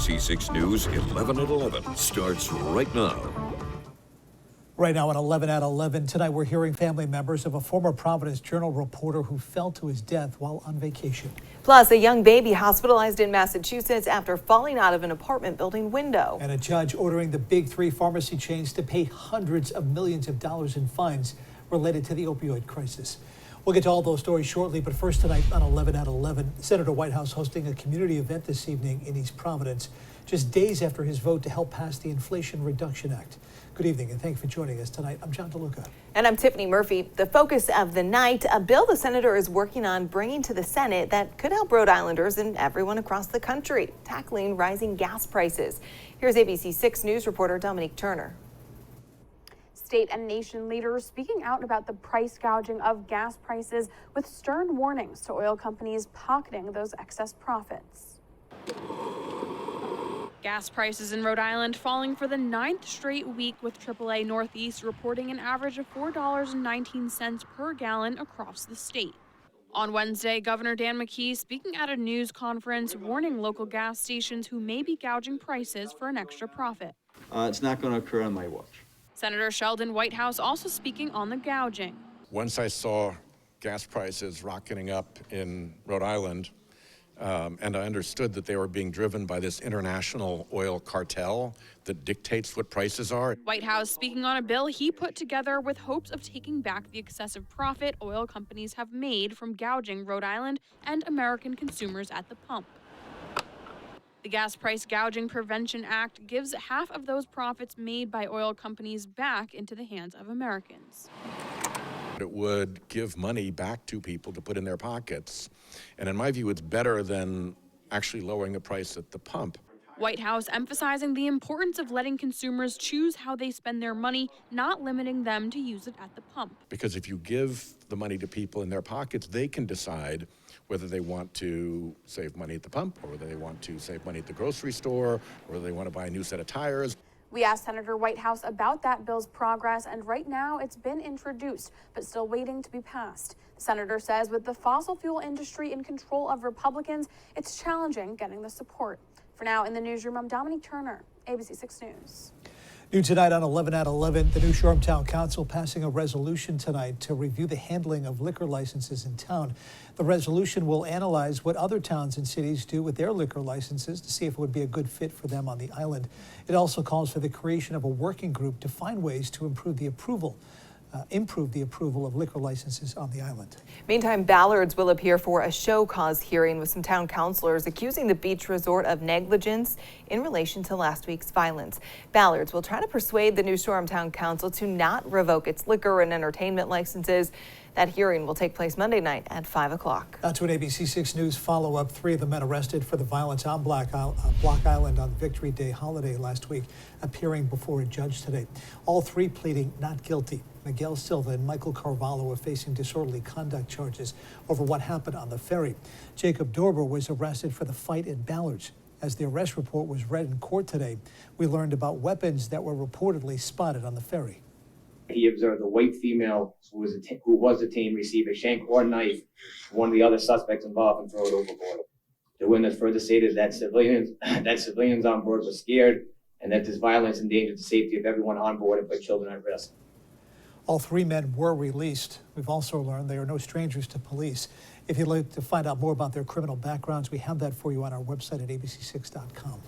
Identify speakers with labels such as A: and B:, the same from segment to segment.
A: ABC 6 News 11 at 11 starts right now.
B: Right now at 11 at 11, tonight we're hearing family members of a former Providence Journal reporter who fell to his death while on vacation.
C: Plus, a young baby hospitalized in Massachusetts after falling out of an apartment building window.
B: And a judge ordering the big three pharmacy chains to pay hundreds of millions of dollars in fines related to the opioid crisis. We'll get to all those stories shortly, but first tonight on 11 at 11, Senator Whitehouse hosting a community event this evening in East Providence, just days after his vote to help pass the Inflation Reduction Act. Good evening, and thank you for joining us tonight. I'm John DeLuca.
C: And I'm Tiffany Murphy. The focus of the night, a bill the senator is working on bringing to the Senate that could help Rhode Islanders and everyone across the country, tackling rising gas prices. Here's ABC 6 News reporter Dominique Turner.
D: State and nation leaders speaking out about the price gouging of gas prices with stern warnings to oil companies pocketing those excess profits. Gas prices in Rhode Island falling for the 9th straight week, with AAA Northeast reporting an average of $4.19 per gallon across the state. On Wednesday, Governor Dan McKee speaking at a news conference warning local gas stations who may be gouging prices for an extra profit.
E: It's not going to occur on my watch.
D: Senator Sheldon Whitehouse also speaking on the gouging.
F: Once I saw gas prices rocketing up in Rhode Island, and I understood that they were being driven by this international oil cartel that dictates what prices are.
D: Whitehouse speaking on a bill he put together with hopes of taking back the excessive profit oil companies have made from gouging Rhode Island and American consumers at the pump. The Gas Price Gouging Prevention Act gives half of those profits made by oil companies back into the hands of Americans.
F: It would give money back to people to put in their pockets. And in my view, it's better than actually lowering the price at the pump.
D: Whitehouse emphasizing the importance of letting consumers choose how they spend their money, not limiting them to use it at the pump.
F: Because if you give the money to people in their pockets, they can decide whether they want to save money at the pump, or whether they want to save money at the grocery store, or whether they want to buy a new set of tires.
D: We asked Senator Whitehouse about that bill's progress, and right now it's been introduced, but still waiting to be passed. The senator says with the fossil fuel industry in control of Republicans, it's challenging getting the support. For now, in the newsroom, I'm Dominique Turner, ABC 6 News.
B: New tonight on 11 at 11, the New Shoreham Town Council passing a resolution tonight to review the handling of liquor licenses in town. The resolution will analyze what other towns and cities do with their liquor licenses to see if it would be a good fit for them on the island. It also calls for the creation of a working group to find ways to improve the approval of liquor licenses on the island.
C: Meantime, Ballards will appear for a show cause hearing with some town councilors accusing the beach resort of negligence in relation to last week's violence. Ballards will try to persuade the New Shoreham Town Council to not revoke its liquor and entertainment licenses. That hearing will take place Monday night at 5 o'clock.
B: That's what ABC 6 News follow-up. 3 of the men arrested for the violence on Block Island on Victory Day holiday last week appearing before a judge today. All 3 pleading not guilty. Miguel Silva and Michael Carvalho are facing disorderly conduct charges over what happened on the ferry. Jacob Dorber was arrested for the fight at Ballards. As the arrest report was read in court today, we learned about weapons that were reportedly spotted on the ferry.
G: He observed a white female who was detained receive a shank or knife from one of the other suspects involved and throw it overboard. The witness further stated that civilians on board were scared and that this violence endangered the safety of everyone on board and put children at risk.
B: All 3 men were released. We've also learned they are no strangers to police. If you'd like to find out more about their criminal backgrounds, we have that for you on our website at abc6.com.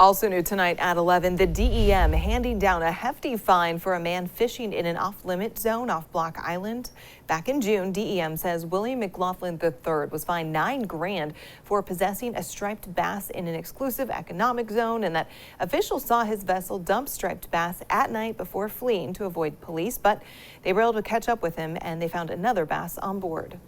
C: Also new tonight at 11, the DEM handing down a hefty fine for a man fishing in an off-limit zone off Block Island. Back in June, DEM says William McLaughlin III was fined $9 grand for possessing a striped bass in an exclusive economic zone, and that officials saw his vessel dump striped bass at night before fleeing to avoid police, but they were able to catch up with him and they found another bass on board.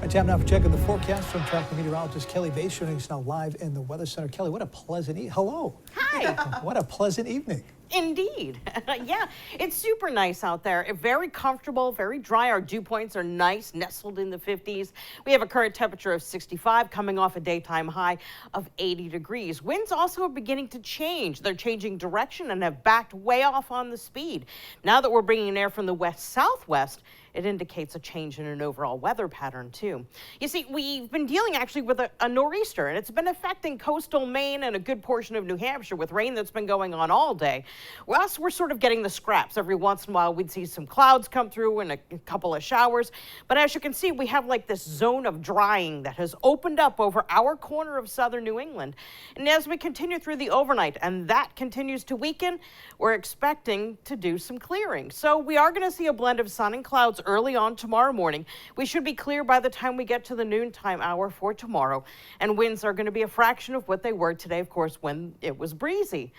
B: Time now for checking the forecast from track meteorologist Kelly Bates, joining us now live in the Weather Center. Kelly, what a pleasant hello.
H: Hi.
B: What a pleasant evening.
H: Indeed. Yeah, it's super nice out there. Very comfortable, very dry. Our dew points are nice, nestled in the 50s. We have a current temperature of 65, coming off a daytime high of 80 degrees. Winds also are beginning to change. They're changing direction and have backed way off on the speed. Now that we're bringing air from the west-southwest, It indicates a change in an overall weather pattern, too. You see, we've been dealing actually with a nor'easter, and it's been affecting coastal Maine and a good portion of New Hampshire with rain that's been going on all day. Well, we're sort of getting the scraps. Every once in a while, we'd see some clouds come through and a couple of showers. But as you can see, we have like this zone of drying that has opened up over our corner of southern New England. And as we continue through the overnight and that continues to weaken, we're expecting to do some clearing. So we are going to see a blend of sun and clouds early on tomorrow morning. We should be clear by the time we get to the noontime hour for tomorrow. And winds are going to be a fraction of what they were today, of course, when it was breezy.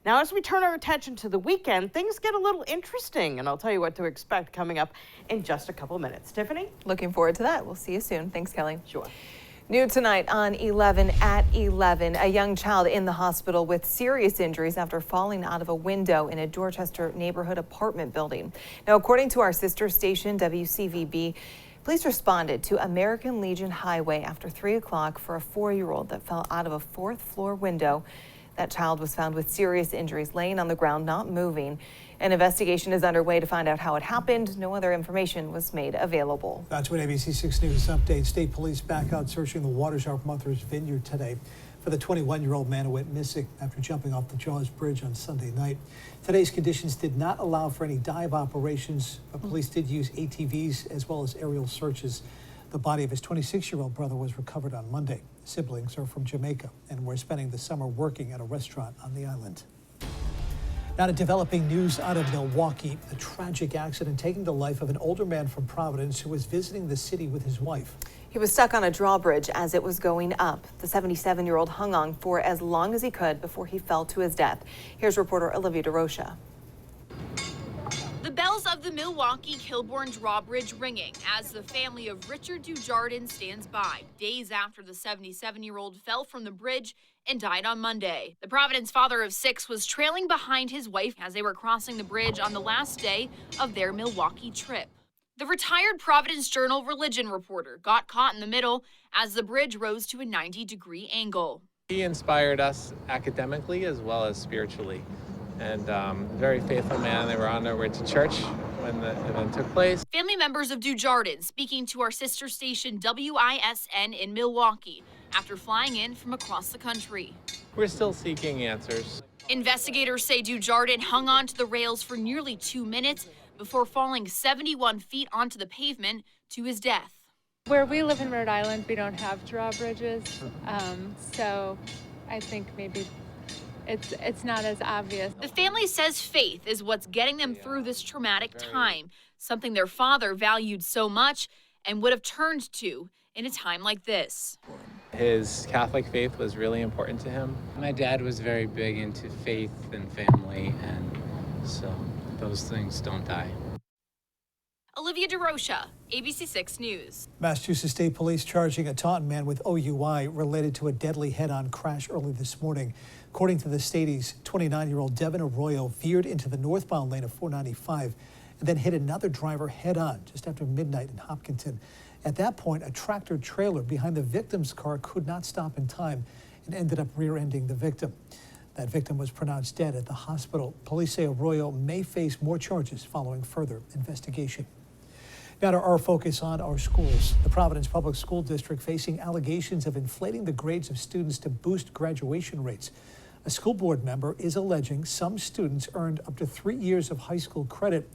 H: Now, as we turn our attention to the weekend, things get a little interesting, and I'll tell you what to expect coming up in just a couple minutes. Tiffany?
C: Looking forward to that. We'll see you soon. Thanks, Kelly.
H: Sure.
C: New tonight on 11 at 11, a young child in the hospital with serious injuries after falling out of a window in a Dorchester neighborhood apartment building. Now, according to our sister station, WCVB, police responded to American Legion Highway after 3 o'clock for a 4-year-old that fell out of a 4th-floor window. That child was found with serious injuries, laying on the ground, not moving. An investigation is underway to find out how it happened. No other information was made available.
B: That's what ABC 6 News update. State police back out searching the waters off Martha's Vineyard today for the 21-year-old man who went missing after jumping off the Jaws Bridge on Sunday night. Today's conditions did not allow for any dive operations, but police did use ATVs as well as aerial searches. The body of his 26-year-old brother was recovered on Monday. Siblings are from Jamaica and were spending the summer working at a restaurant on the island. Now to developing news out of Milwaukee, a tragic accident taking the life of an older man from Providence who was visiting the city with his wife.
C: He was stuck on a drawbridge as it was going up. The 77-year-old hung on for as long as he could before he fell to his death. Here's reporter Olivia DeRocha.
I: The bells of the Milwaukee Kilbourne drawbridge ringing as the family of Richard Dujardin stands by, days after the 77-year-old fell from the bridge and died on Monday. The Providence father of 6 was trailing behind his wife as they were crossing the bridge on the last day of their Milwaukee trip. The retired Providence Journal religion reporter got caught in the middle as the bridge rose to a 90-degree angle.
J: He inspired us academically as well as spiritually. And very faithful man. They were on their way to church when the event took place.
I: Family members of Dujardin speaking to our sister station WISN in Milwaukee after flying in from across the country.
J: We're still seeking answers.
I: Investigators say Dujardin hung on to the rails for nearly 2 minutes before falling 71 feet onto the pavement to his death.
K: Where we live in Rhode Island, we don't have drawbridges, so I think maybe it's not as obvious.
I: The family says faith is what's getting them through this traumatic time, something their father valued so much and would have turned to in a time like this.
J: His Catholic faith was really important to him.
L: My dad was very big into faith and family, and so those things don't die.
I: Olivia DeRocha, ABC 6 News.
B: Massachusetts State Police charging a Taunton man with OUI related to a deadly head-on crash early this morning. According to the Stadies, 29-year-old Devin Arroyo veered into the northbound lane of 495 and then hit another driver head-on just after midnight in Hopkinton. At that point, a tractor trailer behind the victim's car could not stop in time and ended up rear-ending the victim. That victim was pronounced dead at the hospital. Police say Arroyo may face more charges following further investigation. Now to our focus on our schools. The Providence Public School District facing allegations of inflating the grades of students to boost graduation rates. A school board member is alleging some students earned up to 3 years of high school credit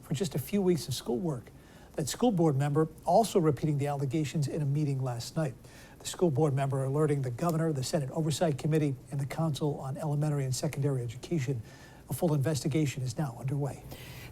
B: for just a few weeks of schoolwork. That school board member also repeating the allegations in a meeting last night. The school board member alerting the governor, the Senate Oversight Committee, and the Council on Elementary and Secondary Education. A full investigation is now underway.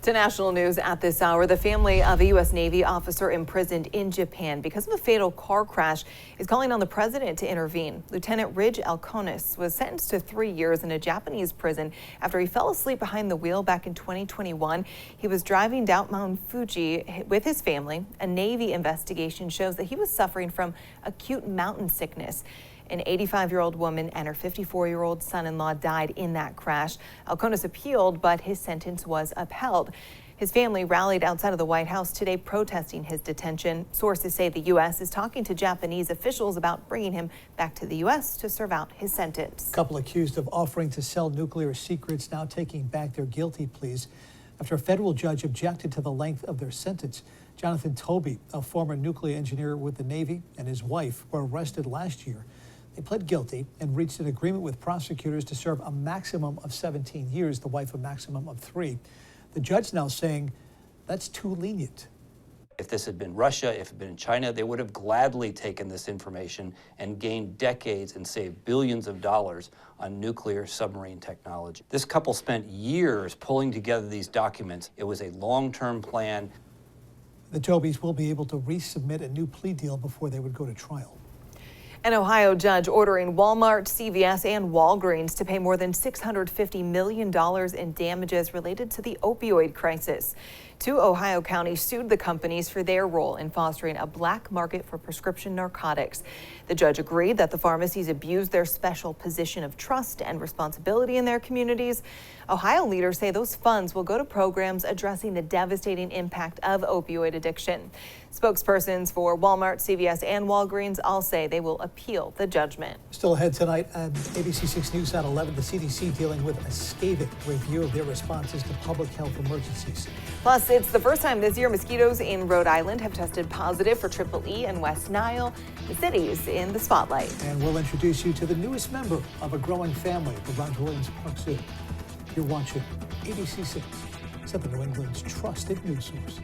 C: To national news at this hour, the family of a U.S. Navy officer imprisoned in Japan because of a fatal car crash is calling on the president to intervene. Lieutenant Ridge Alconis was sentenced to 3 years in a Japanese prison after he fell asleep behind the wheel back in 2021. He was driving down Mount Fuji with his family. A Navy investigation shows that he was suffering from acute mountain sickness. An 85-year-old woman and her 54-year-old son-in-law died in that crash. Alconis appealed, but his sentence was upheld. His family rallied outside of the White House today protesting his detention. Sources say the U.S. is talking to Japanese officials about bringing him back to the U.S. to serve out his sentence.
B: A couple accused of offering to sell nuclear secrets now taking back their guilty pleas. after a federal judge objected to the length of their sentence. Jonathan Toby, a former nuclear engineer with the Navy, and his wife were arrested last year. They pled guilty and reached an agreement with prosecutors to serve a maximum of 17 years, the wife a maximum of 3. The judge now saying that's too lenient.
M: If this had been Russia, if it had been China, they would have gladly taken this information and gained decades and saved billions of dollars on nuclear submarine technology. This couple spent years pulling together these documents. It was a long-term plan.
B: The Tobys will be able to resubmit a new plea deal before they would go to trial.
C: An Ohio judge ordering Walmart, CVS, and Walgreens to pay more than $650 million in damages related to the opioid crisis. 2 Ohio counties sued the companies for their role in fostering a black market for prescription narcotics. The judge agreed that the pharmacies abused their special position of trust and responsibility in their communities. Ohio leaders say those funds will go to programs addressing the devastating impact of opioid addiction. Spokespersons for Walmart, CVS, and Walgreens all say they will appeal the judgment.
B: Still ahead tonight at ABC 6 News at 11, the CDC dealing with a scathing review of their responses to public health emergencies.
C: Plus, it's the first time this year mosquitoes in Rhode Island have tested positive for Triple E and West Nile. The city's in the spotlight.
B: And we'll introduce you to the newest member of a growing family, the Roger Williams Park Zoo. You're watching ABC 6, Southern New England's trusted news source.